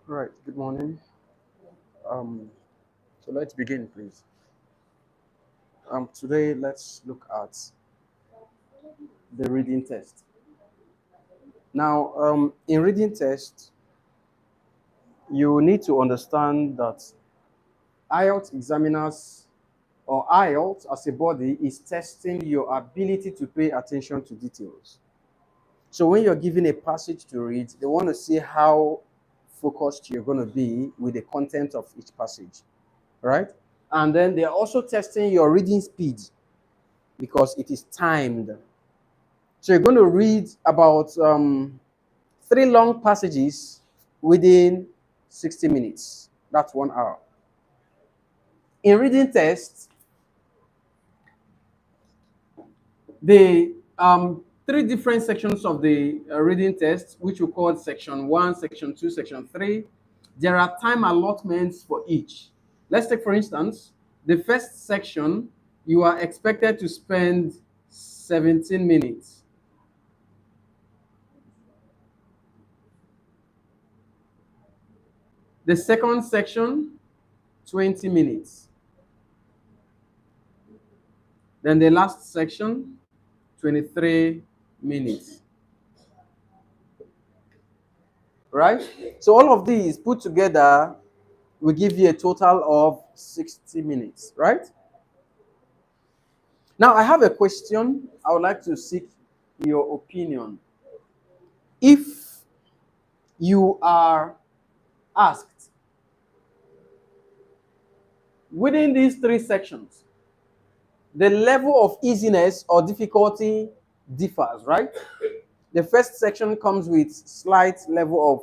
All right, good morning. So let's begin, please. Today, let's look at the reading test. Now, in reading test, you need to understand that IELTS examiners or IELTS as a body is testing your ability to pay attention to details. So when you're given a passage to read, they want to see how focused you're going to be with the content of each passage, right? And then they're also testing your reading speed because it is timed. So you're going to read about 3 long passages within 60 minutes. That's 1 hour. In reading tests, the 3 different sections of the reading test, which we call section 1, section 2, section 3, there are time allotments for each. Let's take, for instance, the first section, you are expected to spend 17 minutes. The second section, 20 minutes. Then the last section, 23 minutes. Right? So all of these put together will give you a total of 60 minutes, right? Now, I have a question. I would like to seek your opinion. If you are asked within these 3 sections, the level of easiness or difficulty differs, right? The first section comes with slight level of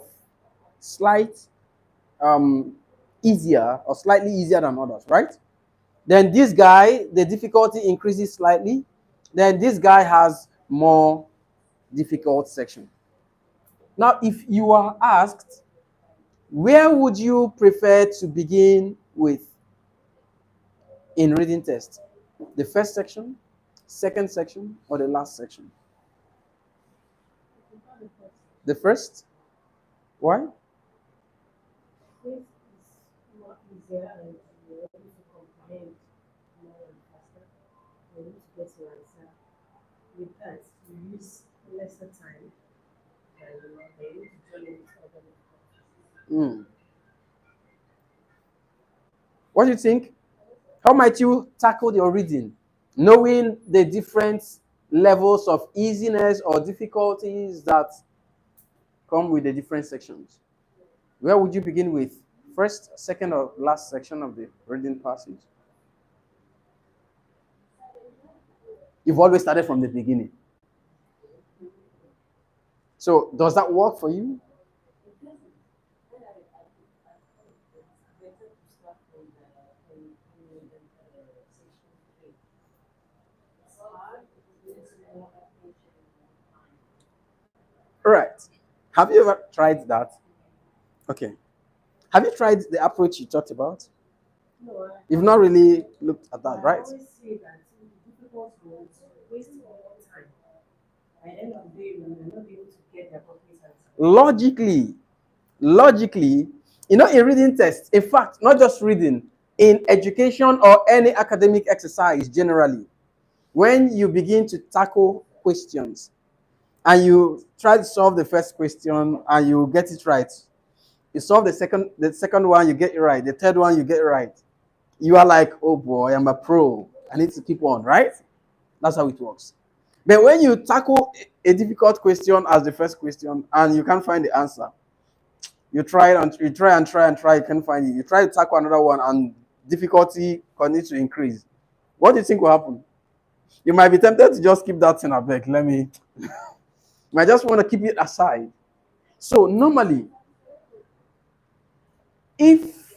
easier or slightly easier than others, right? Then this guy, the difficulty increases slightly. Then this guy has more difficult section. Now, if you are asked, where would you prefer to begin with in reading test? The first section, second section, or the last section? The first? Why? This is more easier and you're able to comprehend more and faster. You need to get your answer. With that, you use lesser time than you need to join with other difficulties. What do you think? How might you tackle your reading? Knowing the different levels of easiness or difficulties that come with the different sections. Where would you begin with? First, second, or last section of the reading passage? You've always started from the beginning. So, does that work for you? Right. Have you ever tried that? Okay. Have you tried the approach you talked about? No, You've not really looked at that, I right? always say that difficult ones waste more time. At the end of the day, when you're not able to get the appropriate answer. Logically, in reading tests, in fact, not just reading, in education or any academic exercise generally, when you begin to tackle questions and you try to solve the first question and you get it right, you solve the second one, you get it right, the third one, you get it right, you are like, oh boy, I'm a pro, I need to keep on, right? That's how it works. But when you tackle a difficult question as the first question and you can't find the answer, you try and try, you can't find it. You try to tackle another one and difficulty continues to increase. What do you think will happen? You might be tempted to just keep that thing back. You might just want to keep it aside. So normally, if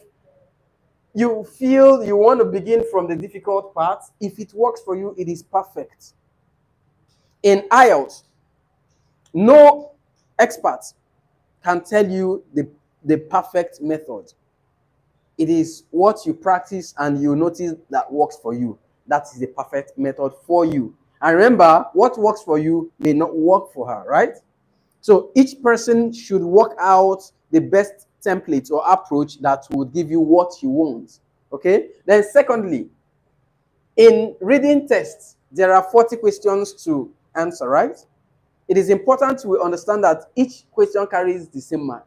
you feel you want to begin from the difficult part, if it works for you, it is perfect. In IELTS, no expert can tell you the perfect method. It is what you practice and you notice that works for you. That is the perfect method for you. And remember, what works for you may not work for her, right? So each person should work out the best template or approach that would give you what you want. Okay? Then secondly, in reading tests, there are 40 questions to answer, right? It is important to understand that each question carries the same mark.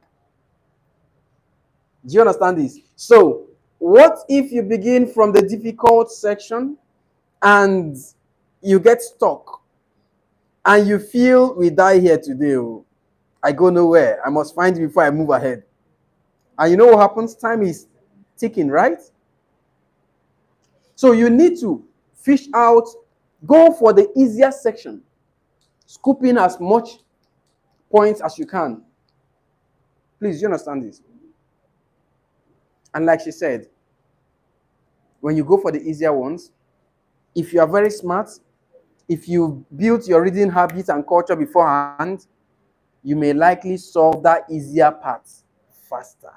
Do you understand this? So, what if you begin from the difficult section and you get stuck and you feel we die here today? Oh, I go nowhere. I must find it before I move ahead. And you know what happens? Time is ticking, right? So you need to fish out, go for the easier section, scoop in as much points as you can. Please, you understand this? And like she said, when you go for the easier ones, if you are very smart, if you built your reading habits and culture beforehand, you may likely solve that easier part faster.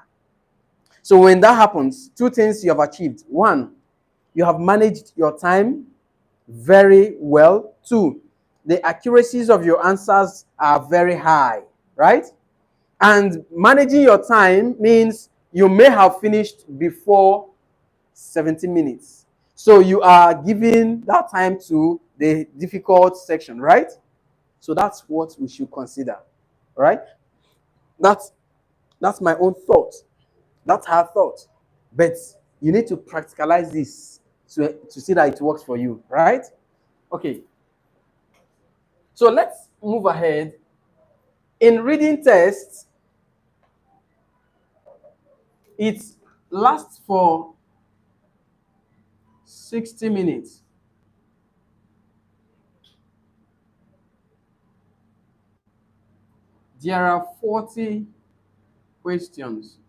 So when that happens, two things you have achieved. One, you have managed your time very well. Two, the accuracies of your answers are very high, right? And managing your time means you may have finished before 17 minutes. So you are giving that time to the difficult section, right? So that's what we should consider, right? That's my own thought. That's her thought. But you need to practicalize this to see that it works for you, right? Okay. So let's move ahead. In reading tests, it lasts for 60 minutes. There are 40 questions.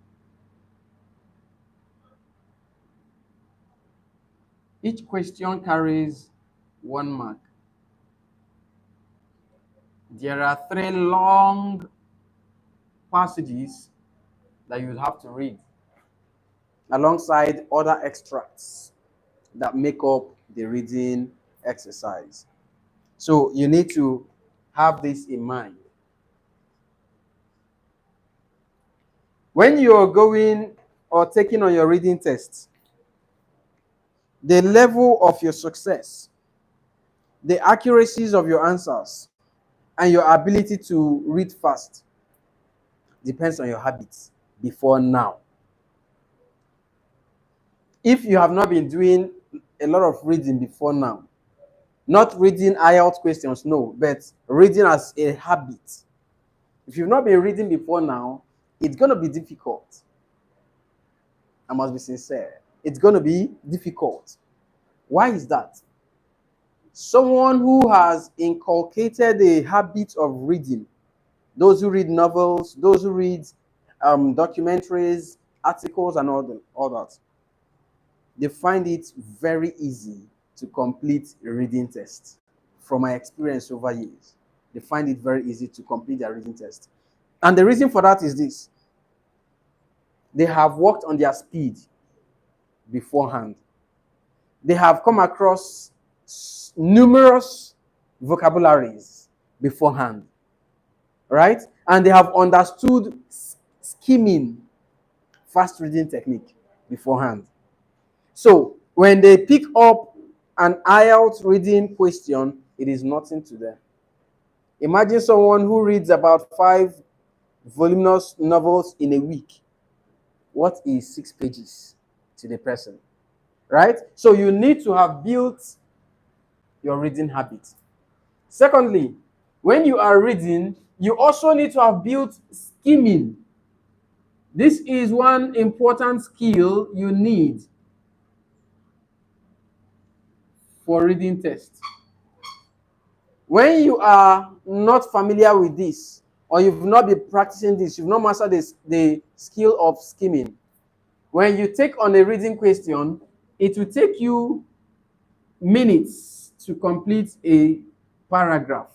Each question carries 1 mark. There are 3 long passages that you have to read alongside other extracts that make up the reading exercise. So you need to have this in mind. When you're going or taking on your reading test, the level of your success, the accuracies of your answers, and your ability to read fast depends on your habits before now. If you have not been doing a lot of reading before now, not reading IELTS questions, no, but reading as a habit. If you've not been reading before now, it's going to be difficult. I must be sincere. It's going to be difficult. Why is that? Someone who has inculcated a habit of reading, those who read novels, those who read documentaries, articles, and all that, they find it very easy to complete a reading test. From my experience over years, they find it very easy to complete their reading test. And the reason for that is this. They have worked on their speed beforehand. They have come across numerous vocabularies beforehand, right? And they have understood skimming, fast reading technique beforehand. So when they pick up an IELTS reading question, it is nothing to them. Imagine someone who reads about 5 voluminous novels in a week. What is 6 pages to the person, right? So you need to have built your reading habit. Secondly, when you are reading, you also need to have built skimming. This is one important skill you need for reading tests. When you are not familiar with this, or you've not been practicing this, you've not mastered the skill of skimming, when you take on a reading question, it will take you minutes to complete a paragraph.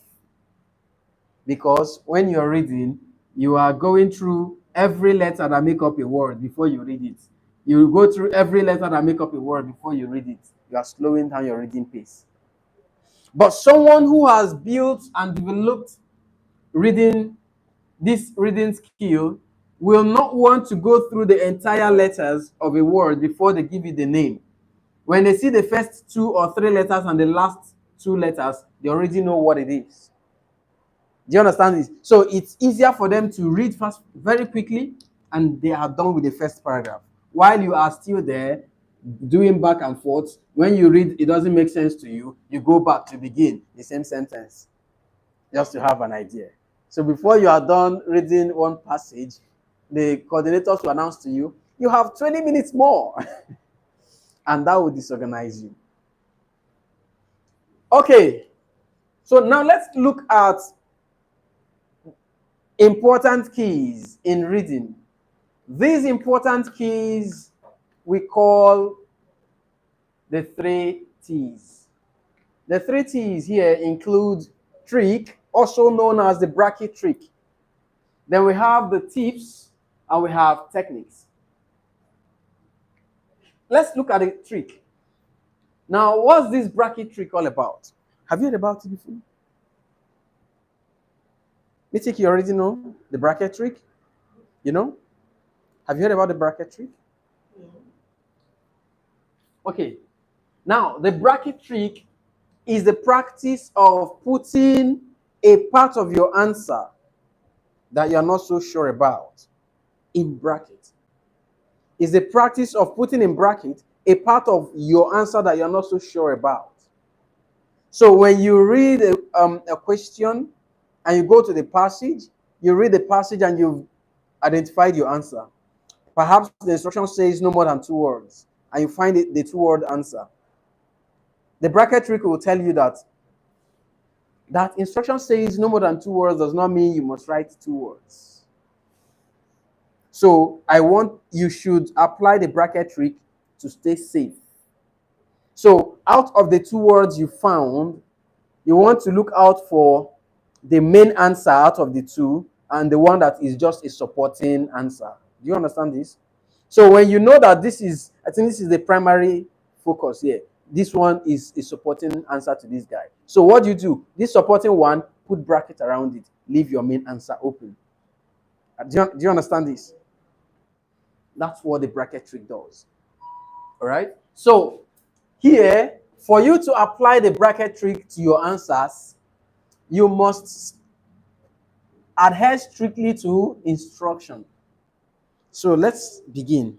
Because when you're reading, you are going through every letter that make up a word before you read it. You will go through every letter that make up a word before you read it. You are slowing down your reading pace. But someone who has built and developed this reading skill will not want to go through the entire letters of a word before they give you the name. When they see the first 2 or 3 letters and the last 2 letters, they already know what it is. Do you understand this? So it's easier for them to read fast, very quickly, and they are done with the first paragraph. While you are still there, doing back and forth, when you read, it doesn't make sense to you, you go back to begin the same sentence, just to have an idea. So before you are done reading one passage, the coordinators will announce to you, you have 20 minutes more. And that will disorganize you. Okay, so now let's look at important keys in reading. These important keys we call the 3 T's. The 3 T's here include trick, also known as the bracket trick. Then we have the tips and we have techniques. Let's look at the trick. Now, what's this bracket trick all about? Have you heard about it before? Mitik, you already know the bracket trick? You know? Have you heard about the bracket trick? Yeah. Okay. Now, the bracket trick is the practice of putting a part of your answer that you're not so sure about in bracket. It's the practice of putting in bracket a part of your answer that you're not so sure about. So when you read a question and you go to the passage, you read the passage and you've identified your answer. Perhaps the instruction says no more than 2 words, and you find it, the 2-word answer. The bracket trick will tell you that that instruction says no more than 2 words does not mean you must write 2 words. So you should apply the bracket trick to stay safe. So out of the 2 words you found, you want to look out for the main answer out of the 2 and the one that is just a supporting answer. Do you understand this? So when you know that this is, I think this is the primary focus here. This one is a supporting answer to this guy. So what do? This supporting one, put bracket around it. Leave your main answer open. Do you understand this? That's what the bracket trick does. All right? So here, for you to apply the bracket trick to your answers, you must adhere strictly to instruction. So let's begin.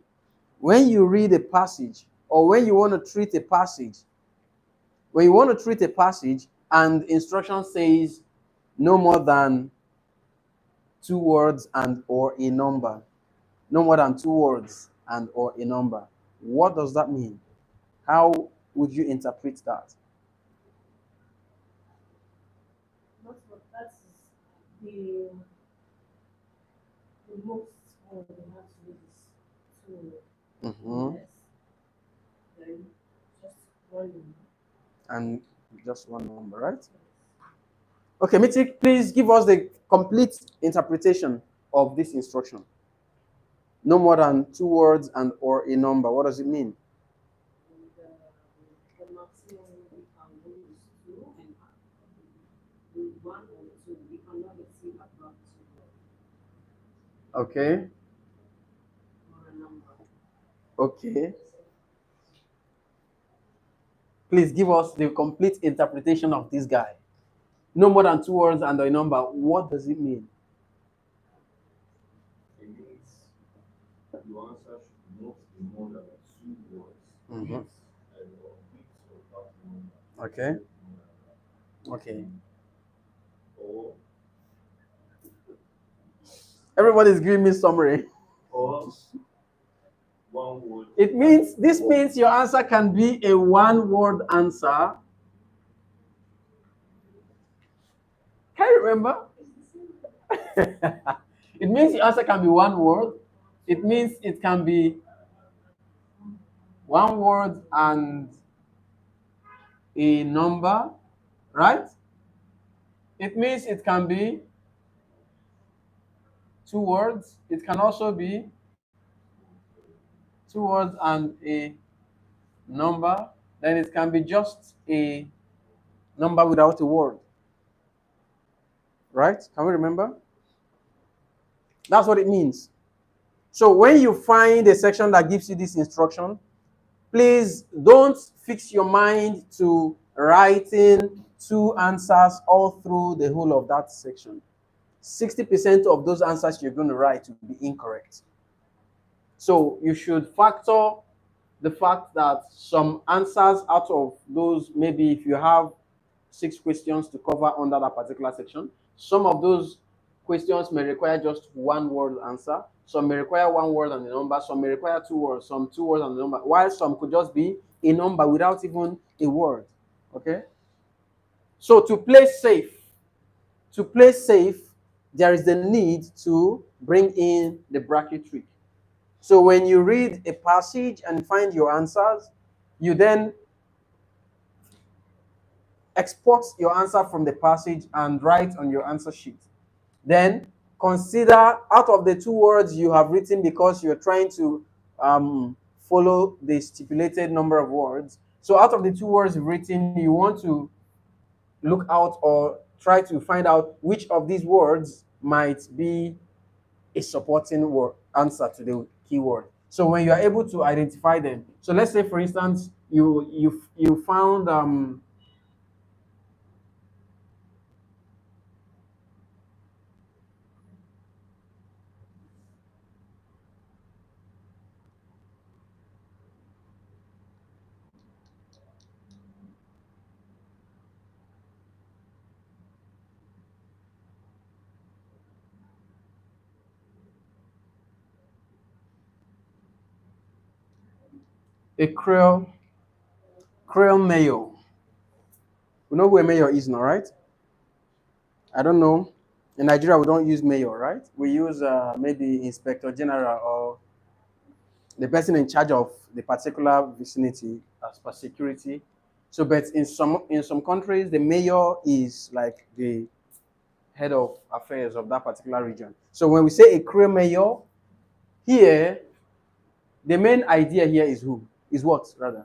When you read a passage, or when you want to treat a passage, and instruction says no more than 2 words and or a number, no more than 2 words and or a number, what does that mean? How would you interpret that? That's the most one they have to use is 2 Mm-hmm. yes. Then just 1 number. And just 1 number, right? Okay, Mitik, please give us the complete interpretation of this instruction. No more than 2 words and or a number. What does it mean? The maximum we can do is 2, and with 1 or 2, we cannot exceed above 2 Okay. or a number. Okay. Please give us the complete interpretation of this guy. No more than 2 words and a number. What does it mean? It means your answer should not be more than 2 words. Mm-hmm. Or number. Okay. Okay. Or Everybody's giving me summary. or 1 word. This means your answer can be a 1-word answer. Can you remember? It means your answer can be 1 word. It means it can be 1 word and a number, right? It means it can be 2 words. It can also be 2 words and a number. Then it can be just a number without a word. Right? Can we remember? That's what it means. So when you find a section that gives you this instruction, please don't fix your mind to writing 2 answers all through the whole of that section. 60% of those answers you're going to write will be incorrect. So you should factor the fact that some answers out of those, maybe if you have 6 questions to cover under that particular section, some of those questions may require just 1 word answer, some may require 1 word and a number, some may require 2 words, some 2 words and a number, while some could just be a number without even a word. Okay? So to play safe, there is the need to bring in the bracket trick. So when you read a passage and find your answers, you then export your answer from the passage and write on your answer sheet. Then consider out of the 2 words you have written, because you're trying to follow the stipulated number of words. So out of the 2 words you've written, you want to look out or try to find out which of these words might be a supporting word answer to the keyword. So when you are able to identify them, so let's say for instance you found a Creole mayor. We know who a mayor is now, right? I don't know. In Nigeria, we don't use mayor, right? We use maybe inspector general or the person in charge of the particular vicinity as per security. So, but in some countries, the mayor is like the head of affairs of that particular region. So when we say a Creole mayor, here, the main idea here is who? Is what, rather?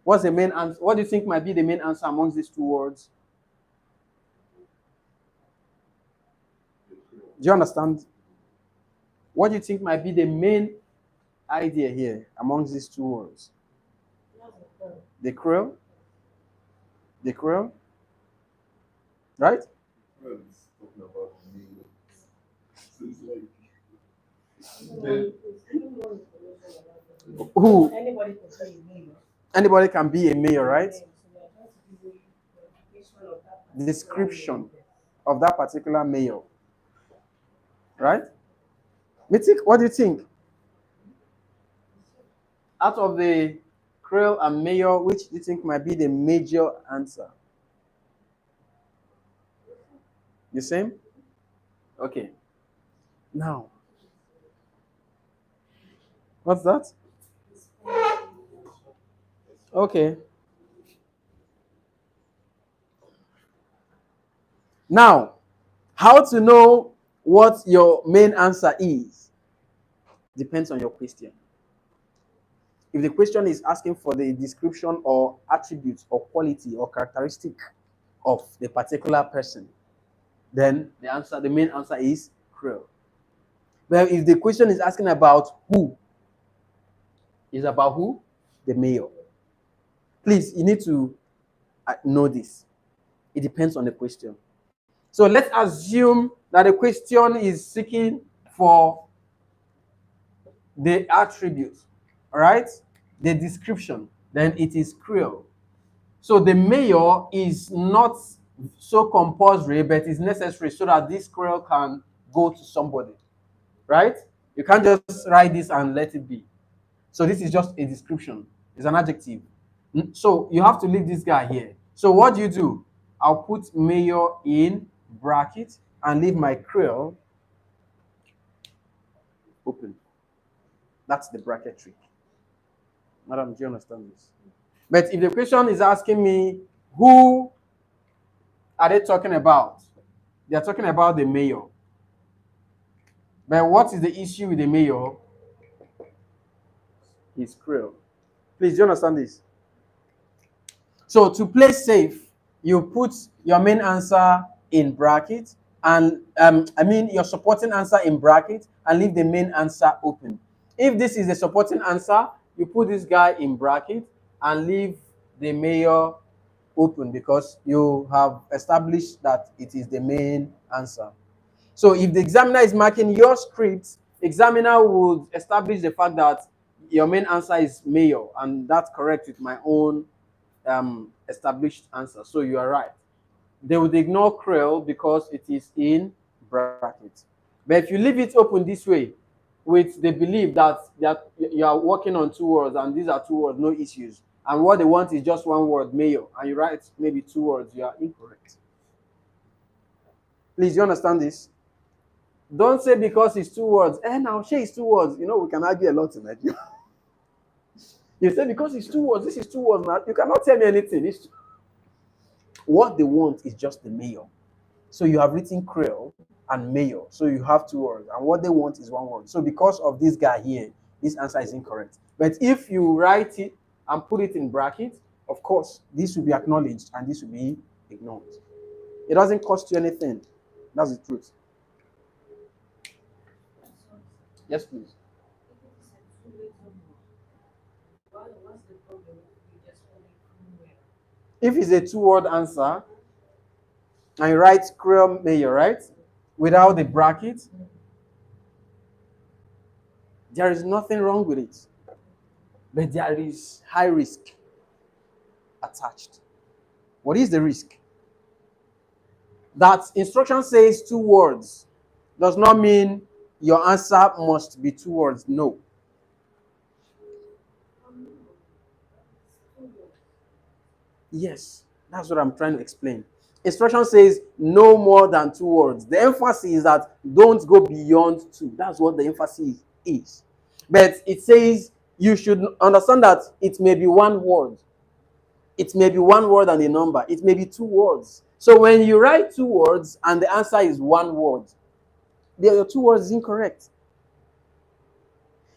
What's the main answer? What do you think might be the main answer amongst these 2 words? Do you understand? What do you think might be the main idea here amongst these 2 words? The Creole? The Creole? Right? Well, it's talking about me. So it's like Who? Anybody can say mayor. Anybody can be a mayor, right? So we are trying to give you the Description of that particular mayor. Right? Mitik, what do you think? Out of the Creole and mayor, which do you think might be the major answer? The same? Okay. Now, what's that? Okay. Now, how to know what your main answer is depends on your question. If the question is asking for the description or attribute or quality or characteristic of the particular person, then the main answer is Creole. But if the question is asking about who, the mayor. Please, you need to know this. It depends on the question. So let's assume that the question is seeking for the attribute, all right? The description, then it is Creole. So the mayor is not so compulsory, but is necessary so that this Creole can go to somebody, right? You can't just write this and let it be. So this is just a description. It's an adjective. So you have to leave this guy here. So what do? I'll put mayor in bracket and leave my Creole open. That's the bracket trick. Madam, do you understand this? But if the question is asking me, who are they talking about? They are talking about the mayor. But what is the issue with the mayor? He's Creole. Please, do you understand this? So to play safe, you put your main answer in bracket and I mean your supporting answer in bracket and leave the main answer open. If this is a supporting answer, you put this guy in bracket and leave the mayor open because you have established that it is the main answer. So if the examiner is marking your script, examiner would establish the fact that your main answer is mayor, and that's correct with my own established answer. So you are right. They would ignore Creel because it is in brackets. But if you leave it open this way, with the belief that you are working on two words and these are two words, no issues, and what they want is just one word, mayor, and you write maybe two words, you are incorrect. Please, you understand this? Don't say because it's two words. Now, say it's two words. You know, we can argue a lot in Nigeria. You say because it's two words, this is two words. Now, you cannot tell me anything. What they want is just the mayor. So you have written Creole and mayor. So you have two words. And what they want is one word. So because of this guy here, this answer is incorrect. But if you write it and put it in brackets, of course, this will be acknowledged and this will be ignored. It doesn't cost you anything. That's the truth. Yes, please. What's the problem if you just only Cromwell? If it's a two-word answer, and you write Creole mayor, right? Without the bracket, there is nothing wrong with it. But there is high risk attached. What is the risk? That instruction says two words does not mean your answer must be two words. No. Yes, that's what I'm trying to explain. Instruction says no more than two words. The emphasis is that don't go beyond two. That's what the emphasis is. But it says you should understand that it may be one word. It may be one word and a number. It may be two words. So when you write two words and the answer is one word, the two words is incorrect.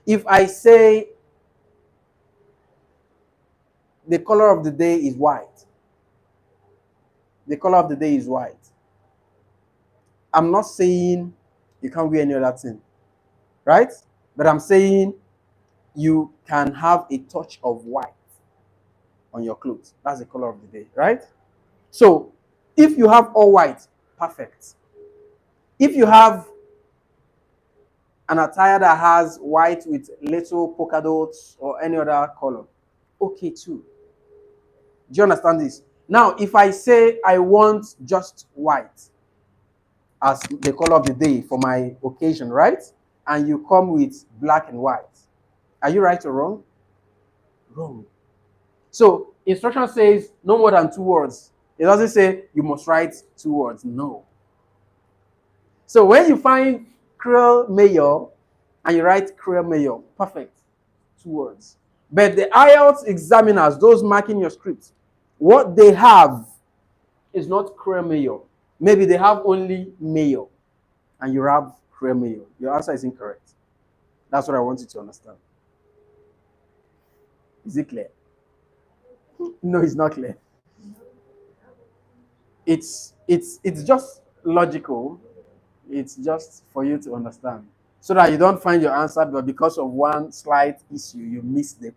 If I say the color of the day is white, the color of the day is white, I'm not saying you can't wear any other thing, right? But I'm saying you can have a touch of white on your clothes. That's the color of the day, right? So if you have all white, perfect. If you have an attire that has white with little polka dots or any other color, okay too. Do you understand this? Now, if I say I want just white as the color of the day for my occasion, right? And you come with black and white, are you right or wrong? Wrong. So instruction says no more than two words. It doesn't say you must write two words. No. So when you find Creole mayor and you write Creole mayor, perfect. Two words. But the IELTS examiners, those marking your script, what they have is not Creole mayor. Maybe they have only mayor and you have Creole mayor. Your answer is incorrect. That's what I want you to understand. Is it clear? No, it's not clear. It's just logical. It's just for you to understand. So that you don't find your answer, but because of one slight issue, you miss them.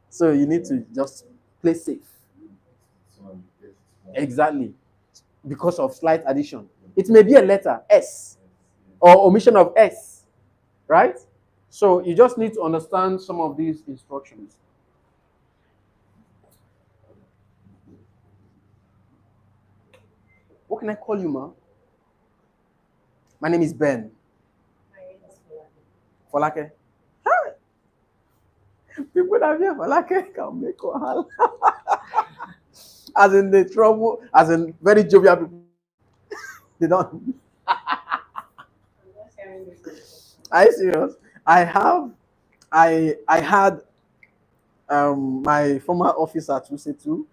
So you need to just play safe. Exactly. Because of slight addition. It may be a letter, S, or omission of S, right? So you just need to understand some of these instructions. What can I call you, ma? My name is Ben. My name is Folake. Folake. Hi. People that hear Folake can make wahala. As in the trouble, as in very jovial people. They don't. I'm just hearing this. Are you serious? I had my former office at UC2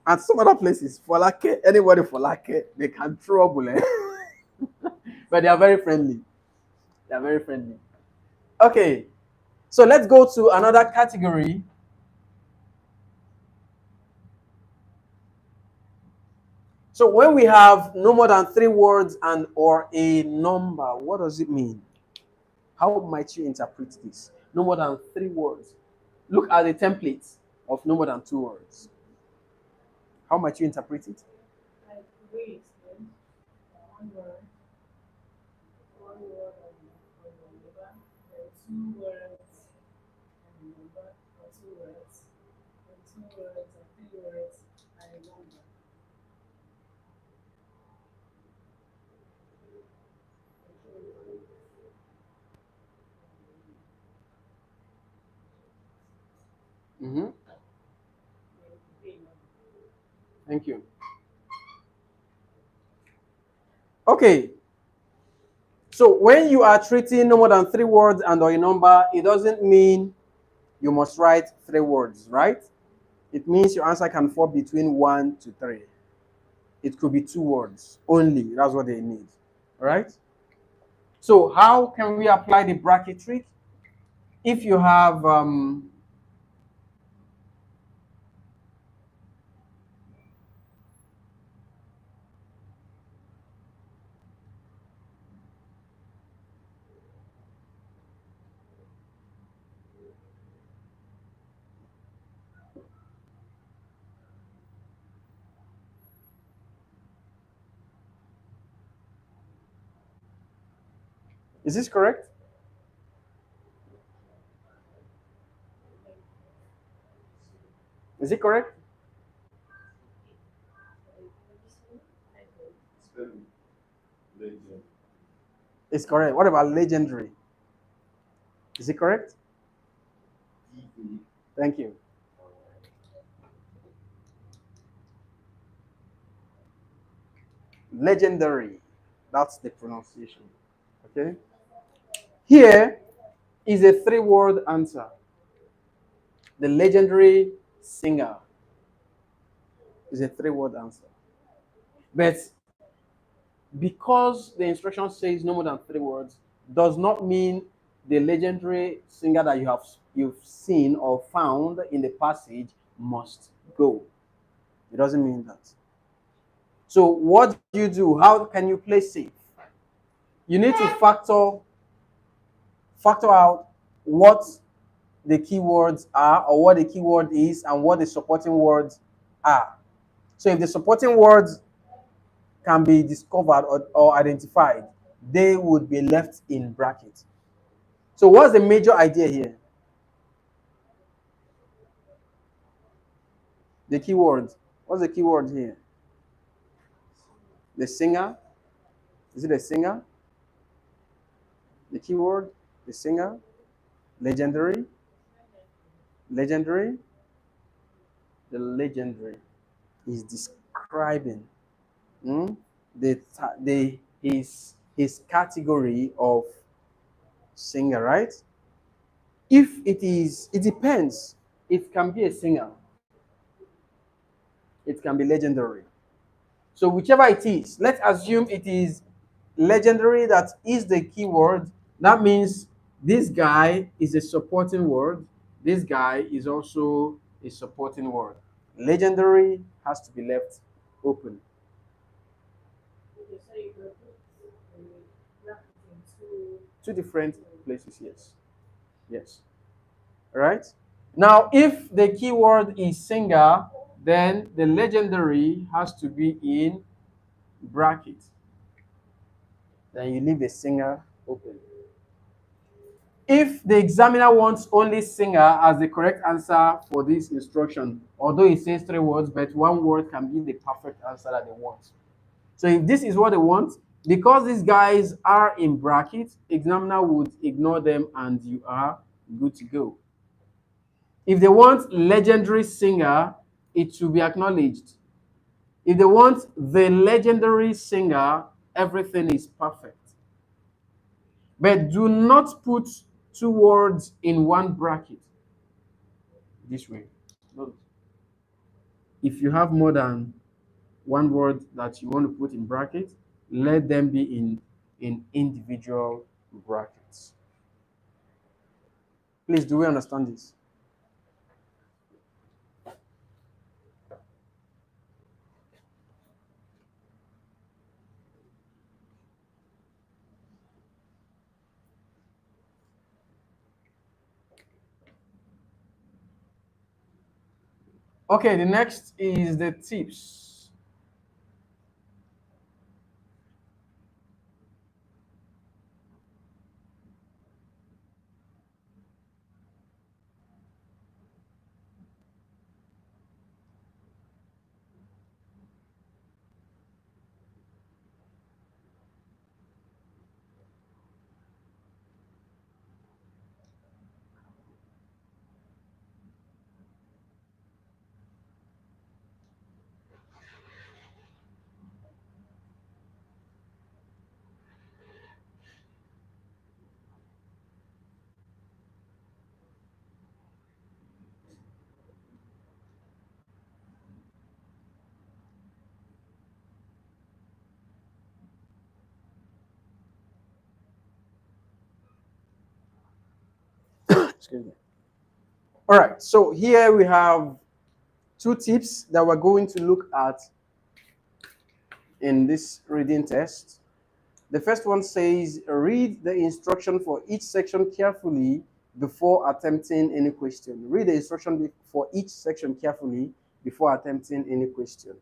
and some other places. Folake, anybody Folake, they can trouble. But they are very friendly. They are very friendly. Okay, so let's go to another category. So when we have no more than 3 words and or a number, what does it mean? How might you interpret this? No more than 3 words. Look at the template of no more than 2 words. How might you interpret it? Like the way you explained, one word, one word and a number, then 2 words and a number, or 2 words, then 2 words or 3 words and a number. Mm-hmm. Thank you. Okay. So when you are treating no more than 3 words and or a number, it doesn't mean you must write 3 words, right? It means your answer can fall between 1 to 3. It could be 2 words only. That's what they need. All right? So how can we apply the bracket trick? If you have is this correct? Is it correct? Spelling. Legend. It's correct. What about legendary? Is it correct? TV. Thank you. Legendary. That's the pronunciation. Okay. Here is a 3-word answer. The legendary singer is a 3-word answer. But because the instruction says no more than 3 words, does not mean the legendary singer that you've seen or found in the passage must go. It doesn't mean that. So what do you do? How can you play safe? You need to factor out what the keywords are, or what the keyword is, and what the supporting words are. So if the supporting words can be discovered or identified, they would be left in brackets. So what's the major idea here? The keyword. What's the keyword here? The singer. Is it a singer? The keyword, the singer. Legendary. Legendary. The legendary is describing his category of singer, right? If it depends. It can be a singer. It can be legendary. So whichever it is, let's assume it is legendary that is the keyword. That means this guy is a supporting word. This guy is also a supporting word. Legendary has to be left open. Okay, so you can put the bracket in two. 2 different places, yes. Yes. All right. Now, if the keyword is singer, then the legendary has to be in bracket. Then you leave the singer open. If the examiner wants only singer as the correct answer for this instruction, although it says 3 words, but 1 word can be the perfect answer that they want. So if this is what they want, because these guys are in brackets, examiner would ignore them and you are good to go. If they want legendary singer, it should be acknowledged. If they want the legendary singer, everything is perfect. But do not put 2 words in 1 bracket. This way. Don't. If you have more than 1 word that you want to put in brackets, let them be in individual brackets. Please, do we understand this? Okay, the next is the tips. Excuse me. All right, so here we have two tips that we're going to look at in this reading test. The first one says, read the instruction for each section carefully before attempting any question. Read the instruction for each section carefully before attempting any question.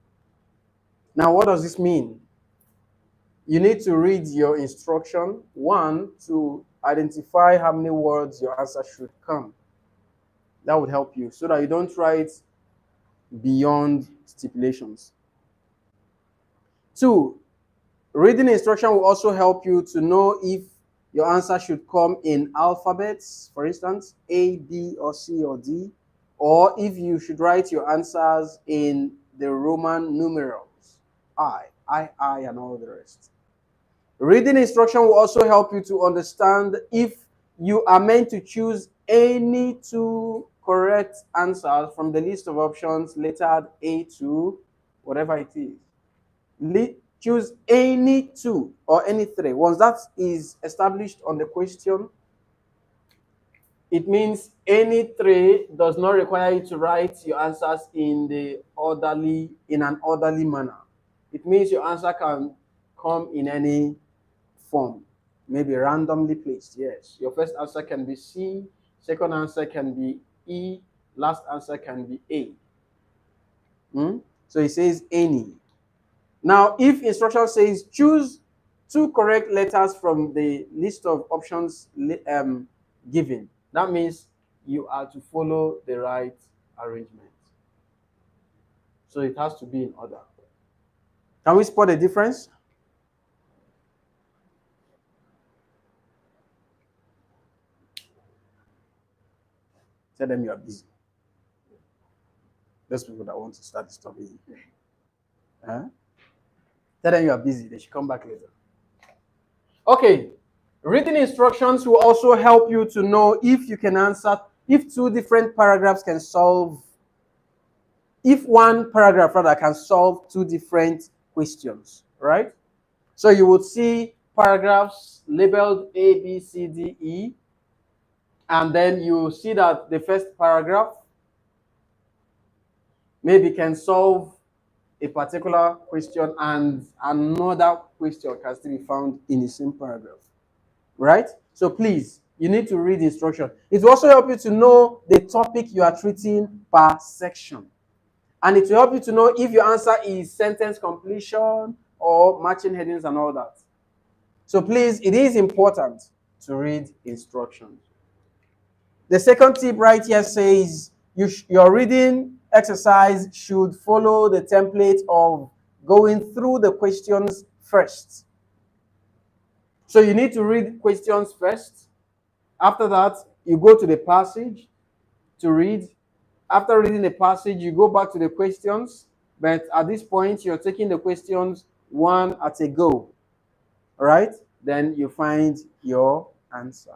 Now, what does this mean? You need to read your instruction, one, to identify how many words your answer should come. That would help you so that you don't write beyond stipulations. Two, reading instruction will also help you to know if your answer should come in alphabets, for instance, A, B, or C, or D, or if you should write your answers in the Roman numerals, I, and all the rest. Reading instruction will also help you to understand if you are meant to choose any two correct answers from the list of options lettered A to whatever it is. Choose any two or any three. Once that is established on the question, it means any three does not require you to write your answers in an orderly manner. It means your answer can come in any form, maybe randomly placed. Yes, your first answer can be C, second answer can be E, last answer can be A. So it says any. Now, if instruction says choose two correct letters from the list of options given, that means you are to follow the right arrangement. So it has to be in order. Can we spot the difference? Tell them you are busy. Those people that want to start disturbing you. Huh? Tell them you are busy. They should come back later. Okay. Reading instructions will also help you to know if you can answer, if two different paragraphs can solve, if one paragraph rather can solve two different questions, right? So you would see paragraphs labeled A, B, C, D, E, and then you see that the first paragraph maybe can solve a particular question and another question can still be found in the same paragraph, right? So please, you need to read the instruction. It will also help you to know the topic you are treating per section. And it will help you to know if your answer is sentence completion or matching headings and all that. So please, it is important to read instructions. The second tip right here says your reading exercise should follow the template of going through the questions first. So you need to read questions first. After that, you go to the passage to read. After reading the passage, you go back to the questions. But at this point, you're taking the questions one at a go. All right? Then you find your answer.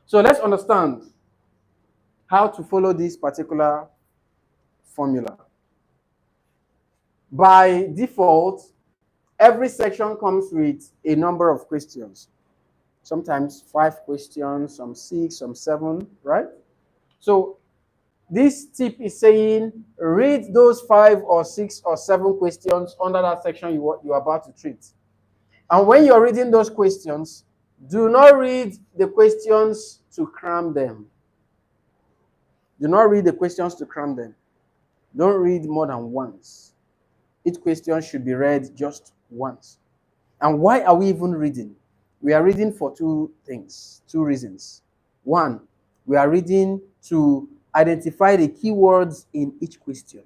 So let's understand how to follow this particular formula. By default, every section comes with a number of questions. Sometimes 5 questions, some 6, some 7, right? So this tip is saying read those 5 or 6 or 7 questions under that section you are about to treat. And when you're reading those questions, do not read the questions to cram them. Do not read the questions to cram them. Don't read more than once. Each question should be read just once. And why are we even reading? We are reading for two things, two reasons. One, we are reading to identify the keywords in each question.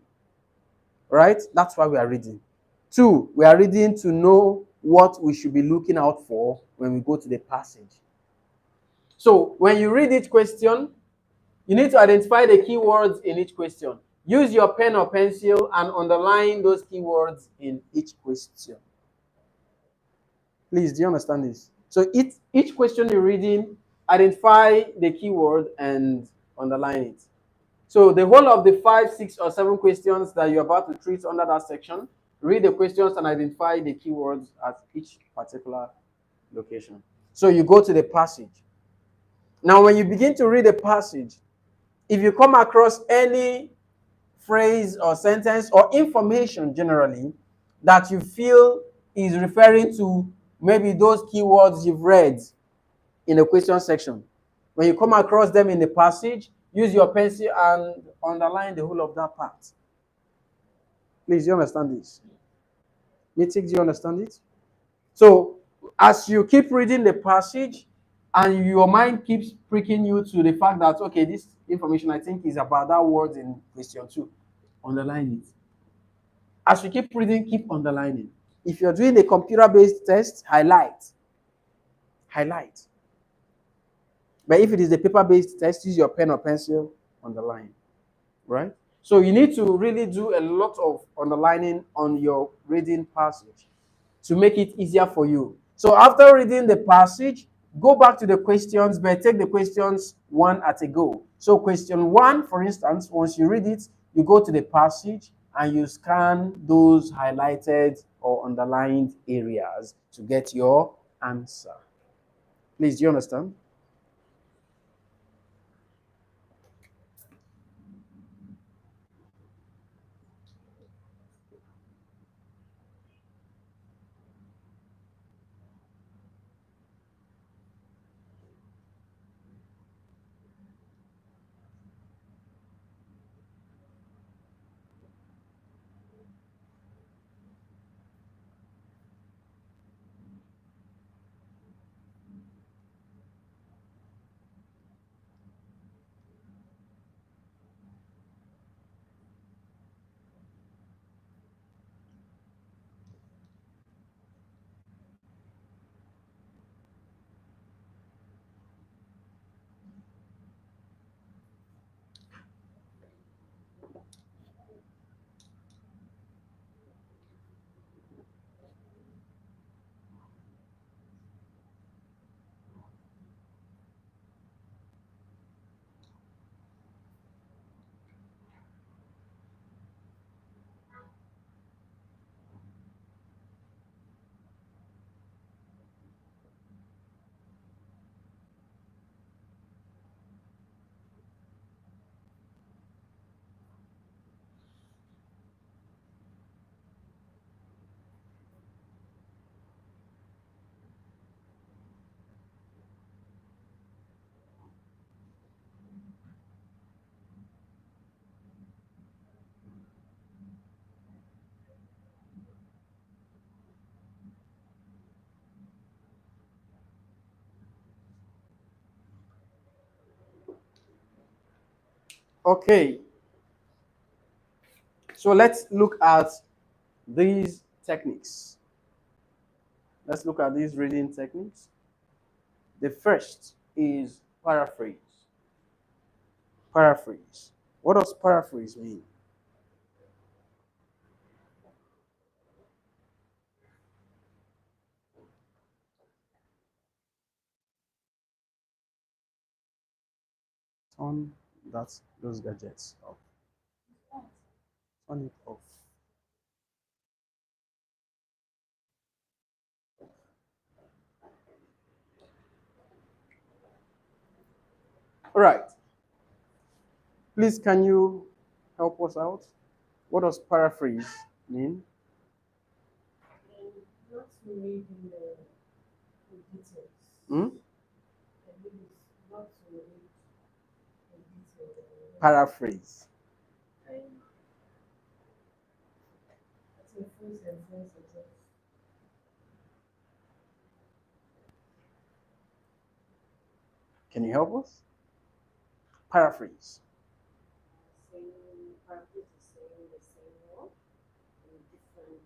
Right? That's why we are reading. Two, we are reading to know what we should be looking out for when we go to the passage. So when you read each question, you need to identify the keywords in each question. Use your pen or pencil and underline those keywords in each question. Please, do you understand this? So each question you're reading, identify the keyword and underline it. So the whole of the 5, 6, or 7 questions that you're about to treat under that section, read the questions and identify the keywords at each particular location. So you go to the passage. Now, when you begin to read the passage, if you come across any phrase or sentence or information generally that you feel is referring to maybe those keywords you've read in the question section, when you come across them in the passage, use your pencil and underline the whole of that part. Please, do you understand this? Mythic, do you understand it? So, as you keep reading the passage and your mind keeps pricking you to the fact that, okay, this information I think is about that word in question 2, underline it. As you keep reading, keep underlining. If you're doing a computer-based test, highlight. Highlight. But if it is a paper-based test, use your pen or pencil, underline. Right? So you need to really do a lot of underlining on your reading passage to make it easier for you. So after reading the passage, go back to the questions, but take the questions one at a go. So question 1, for instance, once you read it, you go to the passage and you scan those highlighted or underlined areas to get your answer. Please, do you understand? Okay. So let's look at these techniques. Let's look at these reading techniques. The first is paraphrase. Paraphrase. What does paraphrase mean? Turn those gadgets off. Turn it off. All right. Please, can you help us out? What does paraphrase mean? And not to read in the details. Hmm? I mean, it's not to read the details. Paraphrase. And So first and first of all, Can you help us? Paraphrase. saying practice is saying the same word in different.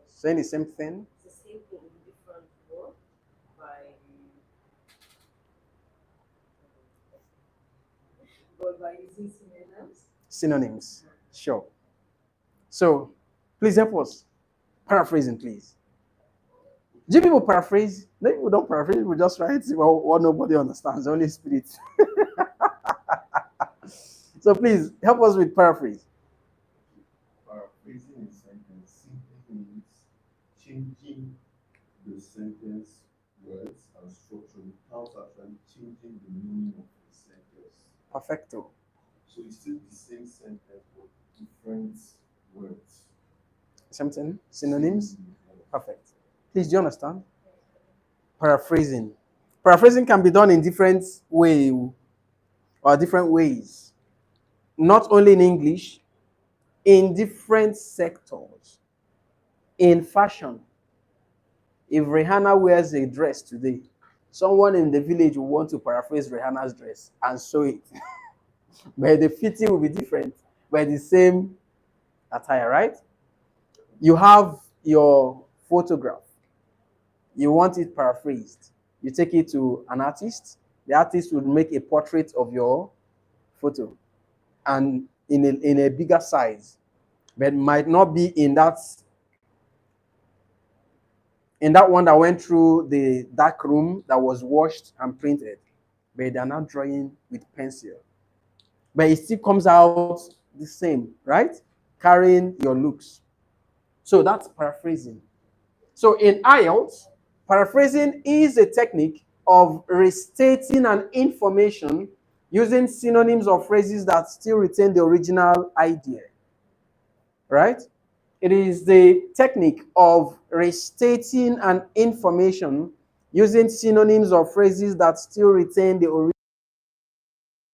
Saying the same thing. It's the same thing in different word by but by using synonyms. Synonyms. Sure. So, please help us. Paraphrasing, please. Do people paraphrase? No, people don't paraphrase. We just write what nobody understands. Only Spirit. So, please help us with paraphrase. Paraphrasing a sentence simply means changing the sentence words and structure without actually changing the meaning of the sentence. Perfecto. So it's still the same sentence but different words. Something? Synonyms? Perfect. Please, do you understand? Paraphrasing. Paraphrasing can be done in different ways or different ways. Not only in English, in different sectors. In fashion. If Rihanna wears a dress today, someone in the village will want to paraphrase Rihanna's dress and sew it. But the fitting will be different, but the same attire, right? You have your photograph. You want it paraphrased. You take it to an artist. The artist will make a portrait of your photo and in a bigger size, but might not be in that one that went through the dark room that was washed and printed. But they're not drawing with pencil. But it still comes out the same, right? Carrying your looks. So that's paraphrasing. So in IELTS, paraphrasing is a technique of restating an information using synonyms or phrases that still retain the original idea. Right? It is the technique of restating an information using synonyms or phrases that still retain the original